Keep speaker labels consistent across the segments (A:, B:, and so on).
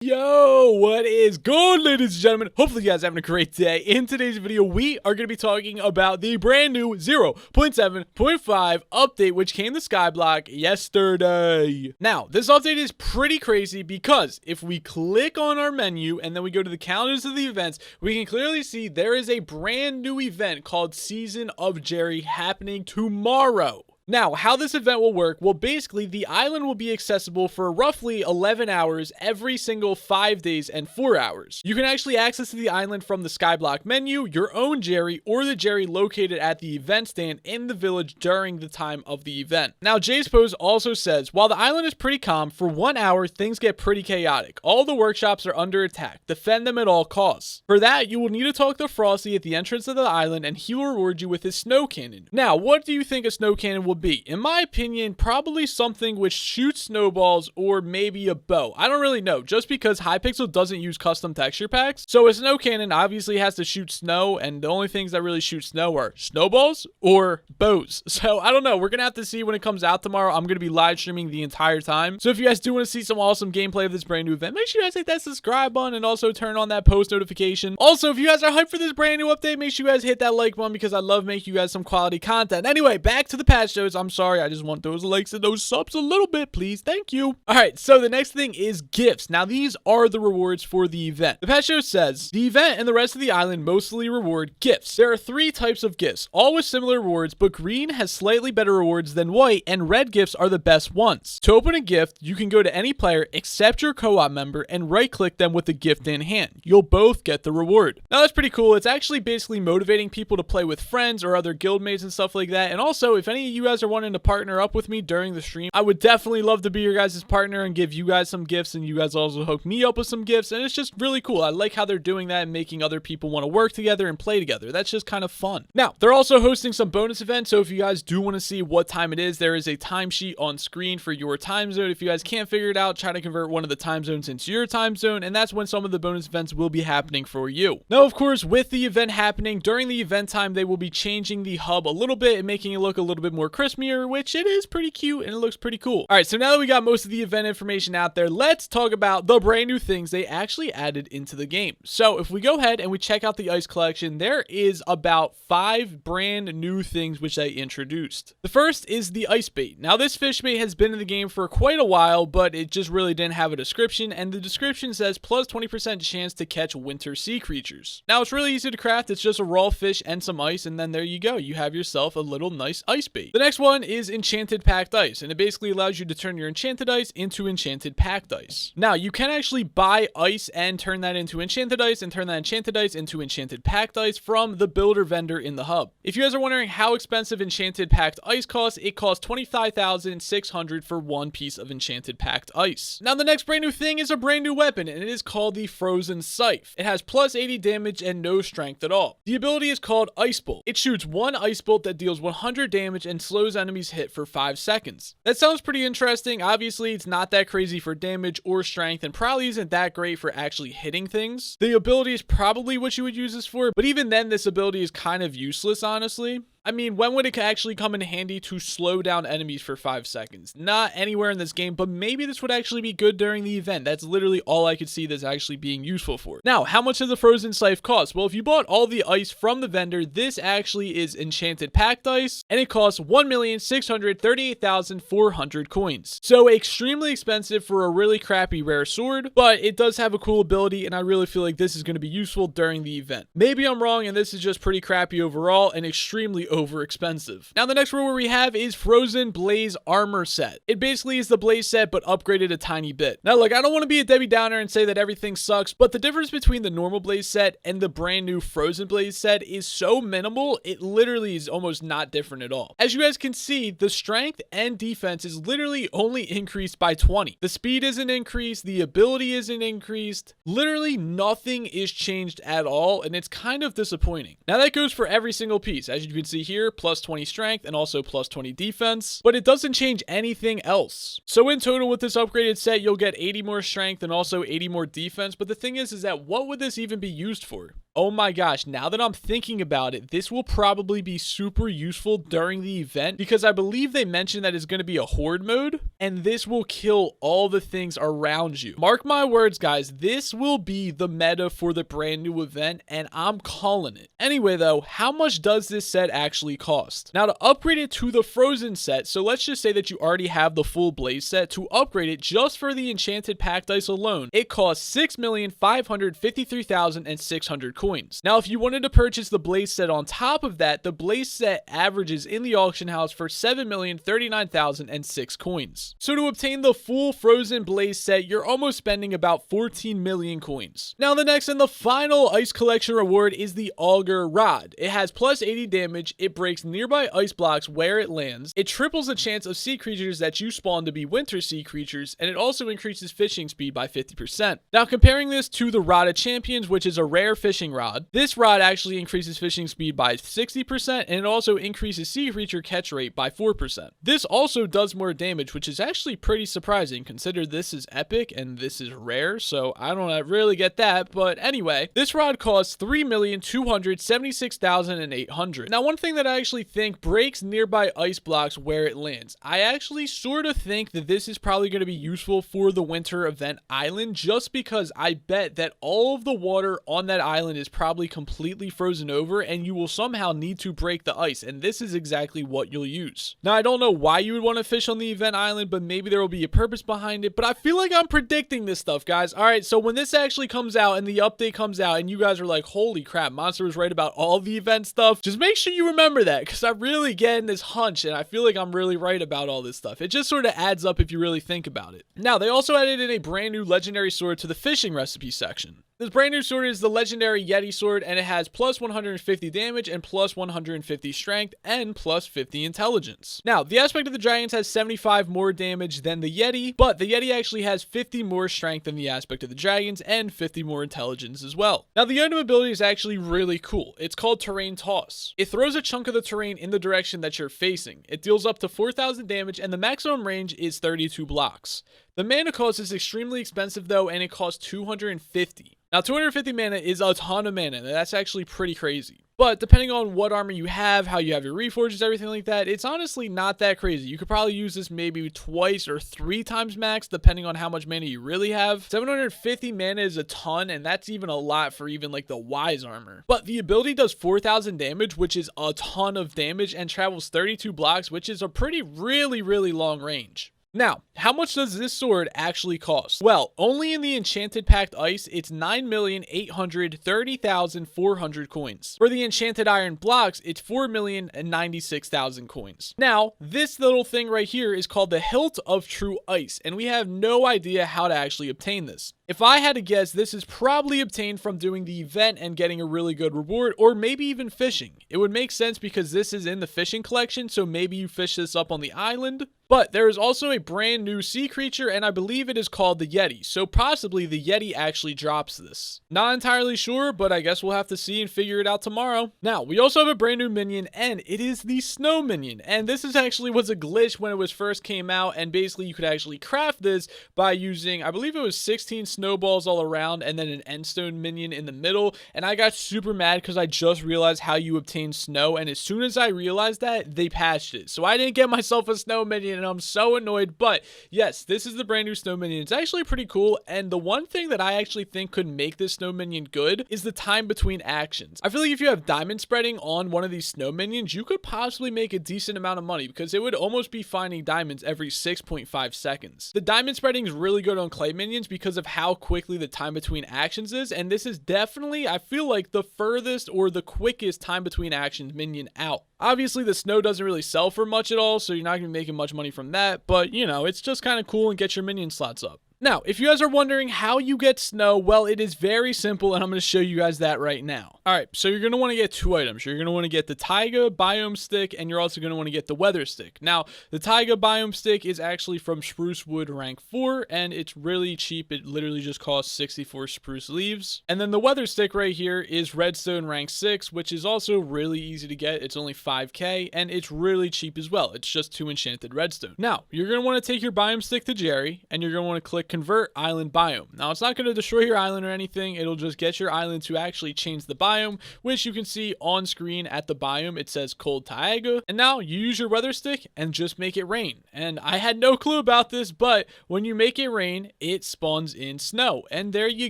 A: Yo, what is good, ladies and gentlemen? Hopefully you guys are having a great day. In today's video, we are going to be talking about the brand new 0.7.5 update, which came to Skyblock yesterday. Now, this update is pretty crazy because if we click on our menu and then we go to the calendars of the events, we can clearly see there is a brand new event called Season of Jerry happening tomorrow. Now, how this event will work, well, basically, the island will be accessible for roughly 11 hours every single 5 days and 4 hours. You can actually access the island from the Skyblock menu, your own Jerry, or the Jerry located at the event stand in the village during the time of the event. Now, Jay's post also says, while the island is pretty calm, for 1 hour, things get pretty chaotic. All the workshops are under attack. Defend them at all costs. For that, you will need to talk to Frosty at the entrance of the island, and he will reward you with his snow cannon. Now, what do you think a snow cannon will be? In my opinion, probably something which shoots snowballs or maybe a bow. I don't really know, just because Hypixel doesn't use custom texture packs. So a snow cannon obviously has to shoot snow, and the only things that really shoot snow are snowballs or bows. So I don't know. We're going to have to see when it comes out tomorrow. I'm going to be live streaming the entire time. So if you guys do want to see some awesome gameplay of this brand new event, make sure you guys hit that subscribe button and also turn on that post notification. Also, if you guys are hyped for this brand new update, make sure you guys hit that like button because I love making you guys some quality content. Anyway, back to the patch notes. I'm sorry, I just want those likes and those subs a little bit, please. Thank you. All right, so the next thing is gifts. Now, these are the rewards for the event. The patch note says, the event and the rest of the island mostly reward gifts. There are 3 types of gifts, all with similar rewards, but green has slightly better rewards than white, and red gifts are the best ones. To open a gift, you can go to any player except your co-op member and right-click them with the gift in hand. You'll both get the reward. Now, that's pretty cool. It's actually basically motivating people to play with friends or other guildmates and stuff like that. And also, if any of you guys are wanting to partner up with me during the stream, I would definitely love to be your guys' partner and give you guys some gifts, and you guys also hook me up with some gifts, and it's just really cool. I like how they're doing that and making other people want to work together and play together. That's just kind of fun. Now, they're also hosting some bonus events, so if you guys do want to see what time it is, there is a timesheet on screen for your time zone. If you guys can't figure it out, try to convert one of the time zones into your time zone, and that's when some of the bonus events will be happening for you. Now, of course, with the event happening, during the event time, they will be changing the hub a little bit and making it look a little bit more crispier, which it is pretty cute and it looks pretty cool. All right, so now that we got most of the event information out there, let's talk about the brand new things they actually added into the game. So if we go ahead and we check out the ice collection, there is about 5 brand new things which they introduced. The first is the ice bait. Now, this fish bait has been in the game for quite a while, but it just really didn't have a description, and the description says plus 20% chance to catch winter sea creatures. Now, it's really easy to craft. It's just a raw fish and some ice, and then there you go. You have yourself a little nice ice bait. The next one is enchanted packed ice, and it basically allows you to turn your enchanted ice into enchanted packed ice. Now, you can actually buy ice and turn that into enchanted ice and turn that enchanted ice into enchanted packed ice from the builder vendor in the hub. If you guys are wondering how expensive enchanted packed ice costs, it costs 25,600 for 1 piece of enchanted packed ice. Now, the next brand new thing is a brand new weapon, and it is called the Frozen Scythe. It has plus 80 damage and no strength at all. The ability is called Ice Bolt. It shoots 1 ice bolt that deals 100 damage and slows enemies hit for 5 seconds. That sounds pretty interesting. Obviously, it's not that crazy for damage or strength and probably isn't that great for actually hitting things. The ability is probably what you would use this for, but even then, this ability is kind of useless, honestly. I mean, when would it actually come in handy to slow down enemies for 5 seconds? Not anywhere in this game, but maybe this would actually be good during the event. That's literally all I could see this actually being useful for. Now, how much does the Frozen Scythe cost? Well, if you bought all the ice from the vendor, this actually is enchanted packed ice, and it costs 1,638,400 coins. So extremely expensive for a really crappy rare sword, but it does have a cool ability, and I really feel like this is going to be useful during the event. Maybe I'm wrong, and this is just pretty crappy overall and extremely over expensive. Now, the next reward we have is Frozen Blaze Armor Set. It basically is the Blaze set, but upgraded a tiny bit. Now, look, I don't want to be a Debbie Downer and say that everything sucks, but the difference between the normal Blaze set and the brand new Frozen Blaze set is so minimal, it literally is almost not different at all. As you guys can see, the strength and defense is literally only increased by 20. The speed isn't increased, the ability isn't increased. Literally nothing is changed at all, and it's kind of disappointing. Now, that goes for every single piece. As you can see, see here, plus 20 strength and also plus 20 defense, but it doesn't change anything else. So in total with this upgraded set, you'll get 80 more strength and also 80 more defense. But the thing is that what would this even be used for? Oh my gosh, now that I'm thinking about it, this will probably be super useful during the event because I believe they mentioned that it's going to be a horde mode and this will kill all the things around you. Mark my words, guys, this will be the meta for the brand new event and I'm calling it. Anyway though, how much does this set actually cost? Now to upgrade it to the frozen set, so let's just say that you already have the full blaze set, to upgrade it just for the enchanted packed ice alone, it costs 6,553,600 coins. Now, if you wanted to purchase the blaze set on top of that, the blaze set averages in the auction house for 7,039,006 coins. So to obtain the full frozen blaze set, you're almost spending about 14 million coins. Now, the next and the final ice collection reward is the Augur Rod. It has plus 80 damage, it breaks nearby ice blocks where it lands, it triples the chance of sea creatures that you spawn to be winter sea creatures, and it also increases fishing speed by 50%. Now, comparing this to the Rod of Champions, which is a rare fishing rod, this rod actually increases fishing speed by 60% and it also increases sea creature catch rate by 4%. This also does more damage, which is actually pretty surprising considering this is epic and this is rare, so I don't really get that. But anyway, this rod costs 3,276,800. Now, one thing that I actually think breaks nearby ice blocks where it lands. I actually sort of think that this is probably going to be useful for the winter event island just because I bet that all of the water on that island is probably completely frozen over and you will somehow need to break the ice, and this is exactly what you'll use. Now, I don't know why you would want to fish on the event island, but maybe there will be a purpose behind it, but I feel like I'm predicting this stuff, guys. All right, so when this actually comes out and the update comes out and you guys are like, holy crap, Monster was right about all the event stuff, just make sure you remember that because I'm really getting this hunch and I feel like I'm really right about all this stuff. It just sort of adds up if you really think about it. Now, they also added in a brand new legendary sword to the fishing recipe section. This brand new sword is the legendary Yeti sword and it has plus 150 damage and plus 150 strength and plus 50 intelligence. Now, the aspect of the dragons has 75 more damage than the Yeti, but the Yeti actually has 50 more strength than the aspect of the dragons and 50 more intelligence as well. Now, the item ability is actually really cool. It's called Terrain Toss. It throws a chunk of the terrain in the direction that you're facing. It deals up to 4,000 damage and the maximum range is 32 blocks. The mana cost is extremely expensive though, and it costs 250. Now, 250 mana is a ton of mana, and that's actually pretty crazy. But depending on what armor you have, how you have your reforges, everything like that, it's honestly not that crazy. You could probably use this maybe twice or 3 times max, depending on how much mana you really have. 750 mana is a ton, and that's even a lot for even like the Wise armor. But the ability does 4,000 damage, which is a ton of damage, and travels 32 blocks, which is a really long range. Now, how much does this sword actually cost? Well, only in the enchanted packed ice, it's 9,830,400 coins. For the enchanted iron blocks, it's 4,096,000 coins. Now, this little thing right here is called the Hilt of True Ice, and we have no idea how to actually obtain this. If I had to guess, this is probably obtained from doing the event and getting a really good reward, or maybe even fishing. It would make sense because this is in the fishing collection, so maybe you fish this up on the island. But there is also a brand new sea creature, and I believe it is called the Yeti, so possibly the Yeti actually drops this. Not entirely sure, but I guess we'll have to see and figure it out tomorrow. Now, we also have a brand new minion, and it is the Snow Minion, and this is actually was a glitch when it was first came out, and basically you could actually craft this by using, I believe it was 16 snowballs all around, and then an endstone minion in the middle, and I got super mad because I just realized how you obtain snow, and as soon as I realized that, they patched it, so I didn't get myself a Snow Minion, and I'm so annoyed. But yes, this is the brand new Snow Minion. It's actually pretty cool, and the one thing that I actually think could make this Snow Minion good is the time between actions. I feel like if you have diamond spreading on one of these Snow Minions, you could possibly make a decent amount of money because it would almost be finding diamonds every 6.5 seconds. The diamond spreading is really good on clay minions because of how quickly the time between actions is, and this is definitely, I feel like, the furthest or the quickest time between actions minion out. Obviously, the snow doesn't really sell for much at all, so you're not going to be making much money from that, but, you know, it's just kind of cool and get your minion slots up. Now, if you guys are wondering how you get snow, well, it is very simple, and I'm going to show you guys that right now. All right, so you're going to want to get 2 items. You're going to want to get the Taiga Biome Stick, and you're also going to want to get the Weather Stick. Now, the Taiga Biome Stick is actually from Spruce Wood rank 4, and it's really cheap. It literally just costs 64 spruce leaves. And then the Weather Stick right here is Redstone rank 6, which is also really easy to get. It's only 5k, and it's really cheap as well. It's just 2 enchanted redstone. Now, you're going to want to take your Biome Stick to Jerry, and you're going to want to click Convert Island Biome. Now, it's not going to destroy your island or anything. It'll just get your island to actually change the biome, which you can see on screen at the biome. It says Cold Taiga. And now you use your Weather Stick and just make it rain. And I had no clue about this, but when you make it rain, it spawns in snow. And there you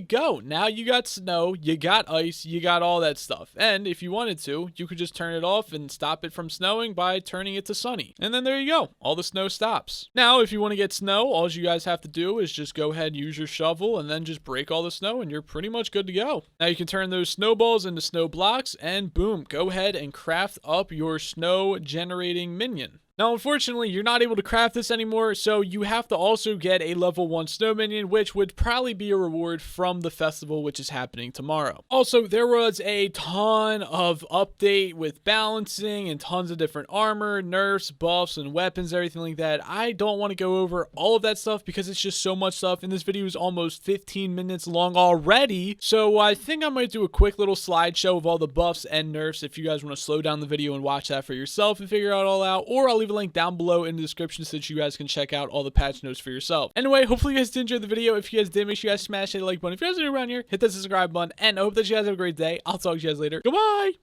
A: go. Now you got snow, you got ice, you got all that stuff. And if you wanted to, you could just turn it off and stop it from snowing by turning it to sunny. And then there you go. All the snow stops. Now, if you want to get snow, all you guys have to do is just go ahead and use your shovel and then just break all the snow and you're pretty much good to go. Now you can turn those snowballs into snow blocks and boom, go ahead and craft up your snow generating minion. Now, unfortunately, you're not able to craft this anymore, so you have to also get a level 1 snow minion, which would probably be a reward from the festival, which is happening tomorrow. Also, there was a ton of update with balancing and tons of different armor, nerfs, buffs, and weapons, everything like that. I don't want to go over all of that stuff because it's just so much stuff, and this video is almost 15 minutes long already, so I think I might do a quick little slideshow of all the buffs and nerfs if you guys want to slow down the video and watch that for yourself and figure it all out, or I'll leave a link down below in the description so that you guys can check out all the patch notes for yourself. Anyway, hopefully you guys did enjoy the video. If you guys did, make sure you guys smash that like button. If you guys are new around here, hit that subscribe button, and I hope that you guys have a great day. I'll talk to you guys later. Goodbye!